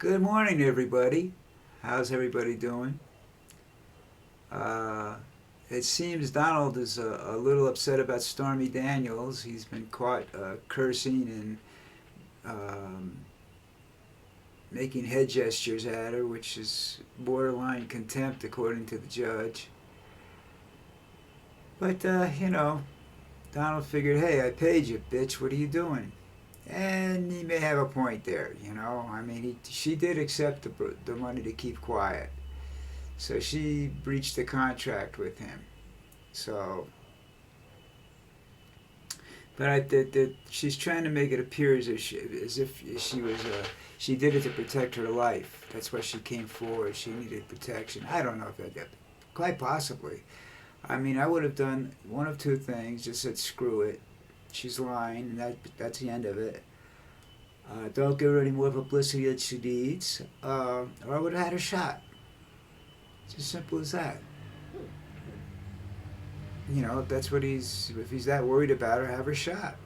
Good morning, everybody. How's everybody doing? Uh, it seems Donald is a little upset about Stormy Daniels. He's been caught cursing and um, making head gestures at her, which is borderline contempt, according to the judge. But, Donald figured, hey, I paid you, bitch. What are you doing? And he may have a point there, you know. I mean, she did accept the money to keep quiet. So she breached the contract with him. So, but she's trying to make it appear as if she did it to protect her life. That's why she came forward. She needed protection. I don't know if that quite possibly. I mean, I would have done one of two things. Just said screw it. She's lying, and that's the end of it. Don't give her any more publicity than she needs, or I would have had her shot. It's as simple as that. If that's if he's that worried about her, have her shot.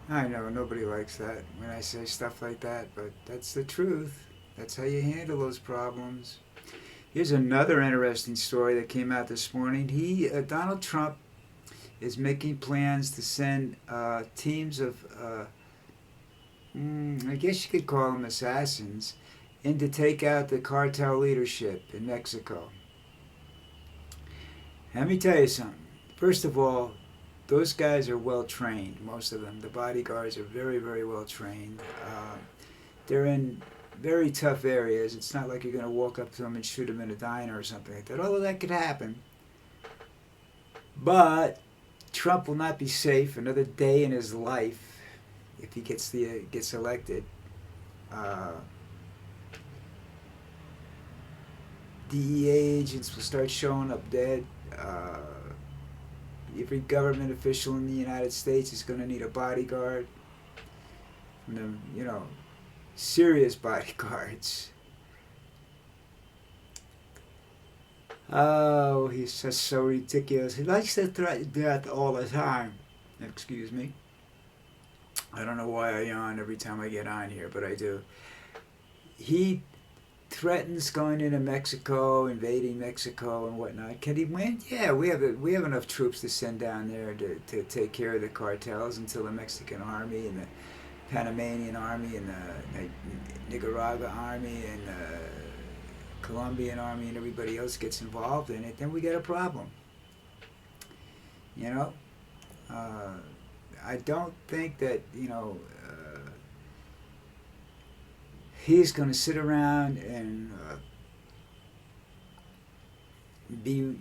I know nobody likes that when I say stuff like that, but that's the truth. That's how you handle those problems. Here's another interesting story that came out this morning. Donald Trump is making plans to send teams of, I guess you could call them assassins, in to take out the cartel leadership in Mexico. Let me tell you something. First of all, those guys are well trained, most of them. The bodyguards are very, very well trained. They're in very tough areas. It's not like you're going to walk up to them and shoot them in a diner or something like that, although that could happen. But Trump will not be safe another day in his life if he gets elected. Uh, DEA agents will start showing up dead. Uh, every government official in the United States is going to need a bodyguard. From them, serious bodyguards. Oh, he's just so ridiculous. He likes to threaten death all the time. Excuse me. I don't know why I yawn every time I get on here, but I do. He threatens going into Mexico, invading Mexico and whatnot. Can he win? Yeah, we have enough troops to send down there to take care of the cartels until the Mexican army and the Panamanian army and the Nicaragua army and the Colombian army and everybody else gets involved in it. Then we get a problem. You know, I don't think that he's going to sit around and be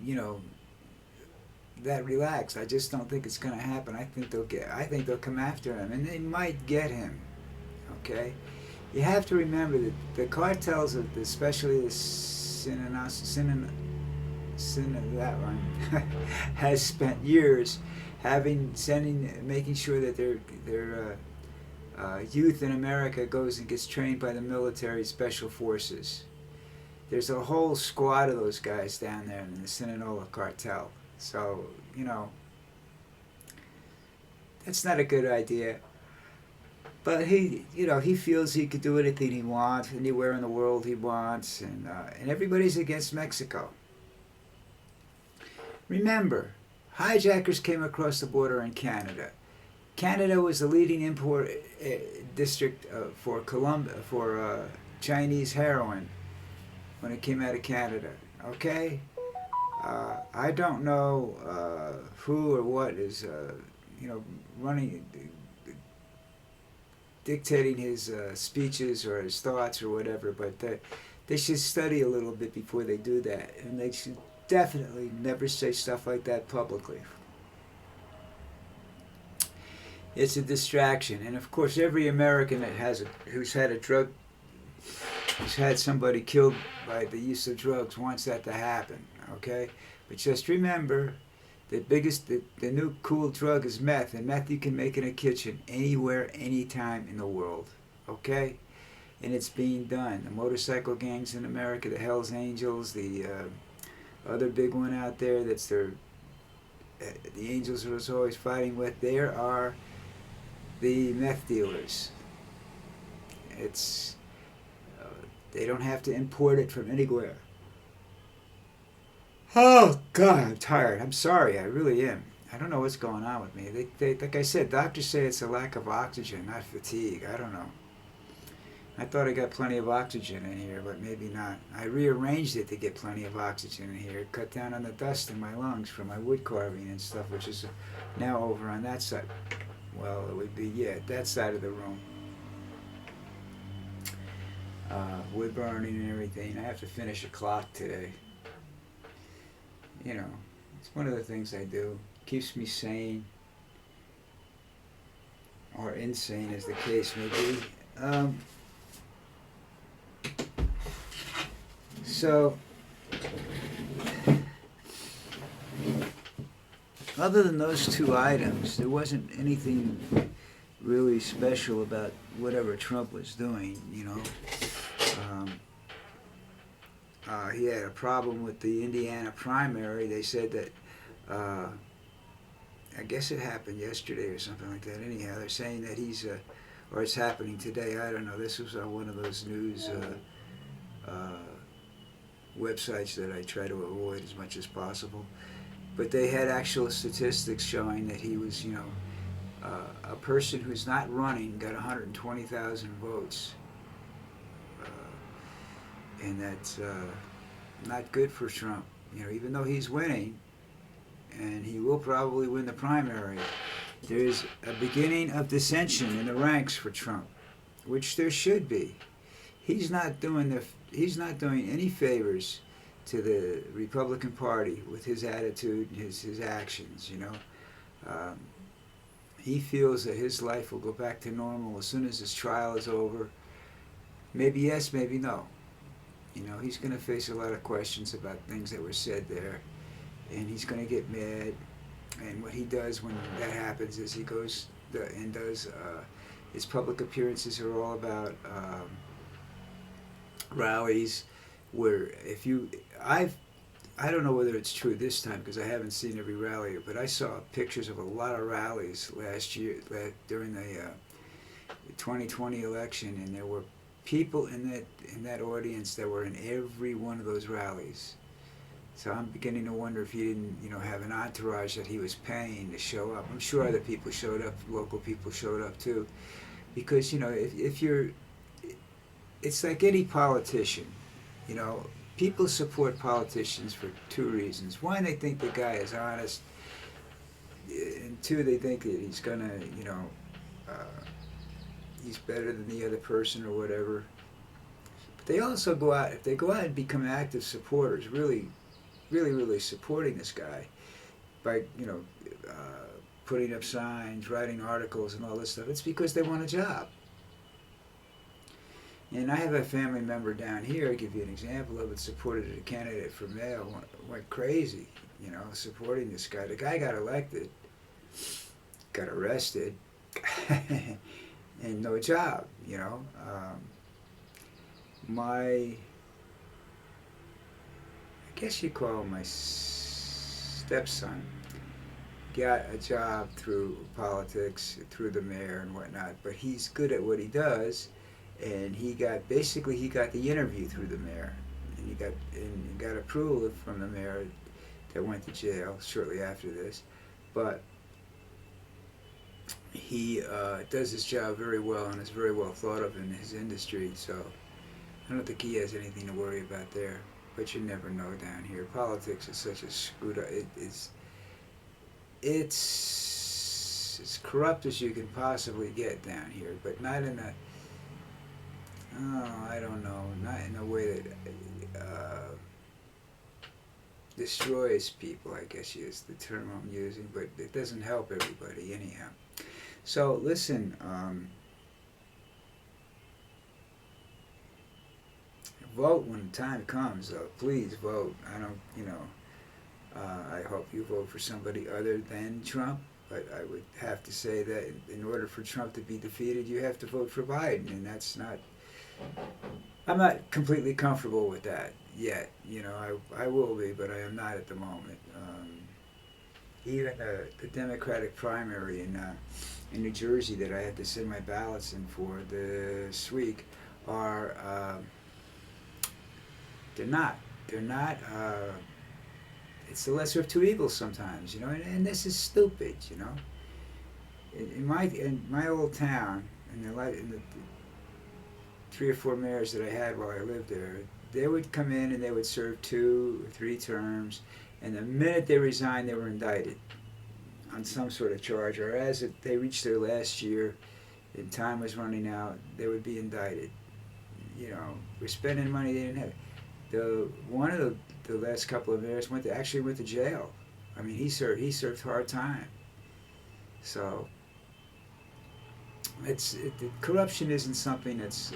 that relaxed. I just don't think it's going to happen. I think they'll come after him, and they might get him. Okay, you have to remember that the cartels, especially the that one, has spent years making sure that their youth in America goes and gets trained by the military special forces. There's a whole squad of those guys down there in the Sinaloa cartel. So, that's not a good idea. But he feels he could do anything he wants, anywhere in the world he wants, and everybody's against Mexico. Remember, hijackers came across the border in Canada. Canada was the leading import district for Chinese heroin when it came out of Canada. Okay, I don't know who or what is running, dictating his speeches or his thoughts or whatever, but they should study a little bit before they do that, and they should definitely never say stuff like that publicly. It's a distraction, and of course, every American who's had somebody killed by the use of drugs wants that to happen. Okay, but just remember, the new cool drug is meth, and meth you can make in a kitchen anywhere, anytime in the world. Okay, and it's being done. The motorcycle gangs in America, the Hells Angels, the other big one out there that's the Angels are always fighting with. There are the meth dealers. It's They don't have to import it from anywhere. Oh God, I'm tired. I'm sorry. I really am. I don't know what's going on with me. Like I said, doctors say it's a lack of oxygen, not fatigue. I don't know. I thought I got plenty of oxygen in here, but maybe not. I rearranged it to get plenty of oxygen in here, cut down on the dust in my lungs from my wood carving and stuff, which is now over on that side. Well, it would be, yeah, that side of the room. Wood burning and everything. I have to finish a clock today. You know, it's one of the things I do. Keeps me sane, or insane as the case may be. So, other than those two items, there wasn't anything really special about whatever Trump was doing, you know. He had a problem with the Indiana primary. They said that, I guess it happened yesterday or something like that. Anyhow, they're saying that he's, or it's happening today, I don't know. This was on one of those news websites that I try to avoid as much as possible. But they had actual statistics showing that he was, you know, a person who's not running got 120,000 votes. And that's not good for Trump. You know, even though he's winning, and he will probably win the primary, there's a beginning of dissension in the ranks for Trump, which there should be. He's not doing any favors to the Republican Party with his attitude and his actions. You know, he feels that his life will go back to normal as soon as his trial is over. Maybe yes, maybe no. You know, he's going to face a lot of questions about things that were said there, and he's going to get mad. And what he does when that happens is he goes and does his public appearances are all about rallies where I don't know whether it's true this time because I haven't seen every rally, but I saw pictures of a lot of rallies last year during the 2020 election, and there were people in that audience that were in every one of those rallies. So I'm beginning to wonder if he didn't, you know, have an entourage that he was paying to show up. I'm sure other people showed up, local people showed up too, because you know if you're, it's like any politician, you know, people support politicians for two reasons. One, they think the guy is honest, and two, they think that he's gonna, you know, he's better than the other person or whatever. But they also go out, if they go out and become active supporters, really supporting this guy by, you know, putting up signs, writing articles and all this stuff, it's because they want a job. And I have a family member down here, I'll give you an example of it, supported a candidate for mayor, went crazy, you know, supporting this guy. The guy got elected, got arrested, and no job, you know. I guess you call him my stepson, got a job through politics, through the mayor and whatnot, but he's good at what he does, and he got the interview through the mayor, and he got approval from the mayor that went to jail shortly after this, but he does his job very well and is very well thought of in his industry, so I don't think he has anything to worry about there. But you never know down here. Politics is such a screwed up. It's as corrupt as you can possibly get down here, but not in a, I don't know, not in a way that destroys people, I guess is the term I'm using, but it doesn't help everybody anyhow. So listen, vote when the time comes, though. Please vote. I don't, you know, I hope you vote for somebody other than Trump, but I would have to say that in order for Trump to be defeated, you have to vote for Biden, and that's not, I'm not completely comfortable with that yet. You know, I will be, but I am not at the moment. Even the Democratic primary in New Jersey that I had to send my ballots in for this week are They're not. They're not. It's the lesser of two evils sometimes, you know. And this is stupid, you know. In my old town, in the 3 or 4 mayors that I had while I lived there, they would come in and they would serve 2 or 3 terms, and the minute they resigned, they were indicted on some sort of charge, or they reached their last year and time was running out, they would be indicted. You know, we're spending money they didn't have. One of the last couple of mayors actually went to jail. I mean, he served hard time. So corruption isn't something that's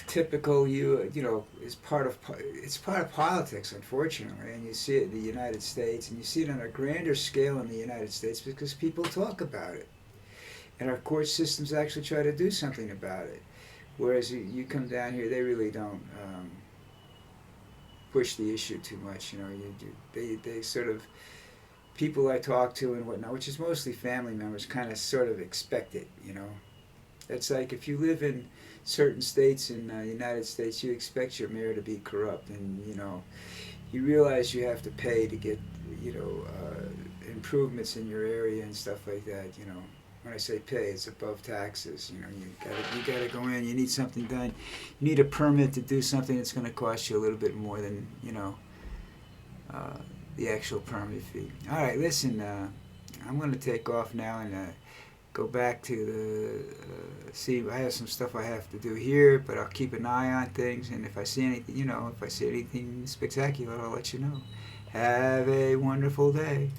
typical. It's part of politics, unfortunately, and you see it in the United States, and you see it on a grander scale in the United States because people talk about it, and our court systems actually try to do something about it. Whereas you come down here, they really don't push the issue too much. You know, they sort of, people I talk to and whatnot, which is mostly family members, kind of sort of expect it. You know, it's like if you live in certain states in the United States, you expect your mayor to be corrupt, and you realize you have to pay to get improvements in your area and stuff like that. When I say pay, it's above taxes. You gotta go in. You need something done. You need a permit to do something that's going to cost you a little bit more than the actual permit fee. All right, listen. I'm going to take off now and go back to see. I have some stuff I have to do here, but I'll keep an eye on things. And if I see anything, if I see anything spectacular, I'll let you know. Have a wonderful day.